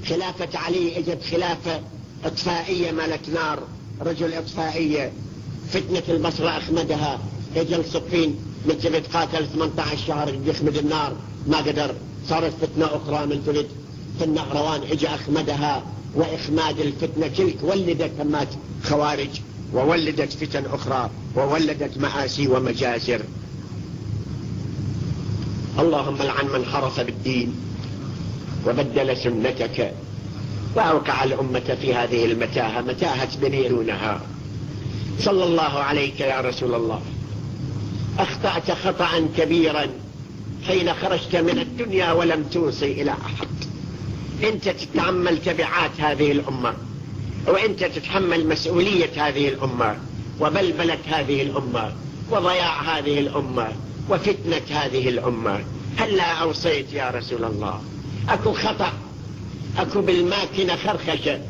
خلافة علي اجت خلافة اطفائية مالت نار، رجل اطفائية. فتنة البصرة اخمدها، اجى الصفين من جبت قاتل 18 شهر يخمد النار ما قدر، صارت فتنة اخرى من جبت في النهروان اجى اخمدها. واخماد الفتنة تلك ولدت همات خوارج، وولدت فتن اخرى، وولدت مآسي ومجازر. اللهم لعن من حرف بالدين وبدل سنتك وأوقع الأمة في هذه المتاهة، متاهة بنيرونها. صلى الله عليك يا رسول الله. أخطأت خطأ كبيرا حين خرجت من الدنيا ولم توصي إلى أحد. أنت تتحمل تبعات هذه الأمة، وأنت تتحمل مسؤولية هذه الأمة، وبلبلة هذه الأمة، وضياع هذه الأمة، وفتنة هذه الأمة. هلا أوصيت يا رسول الله؟ أكو خطأ، أكو بالماكنة خرخشة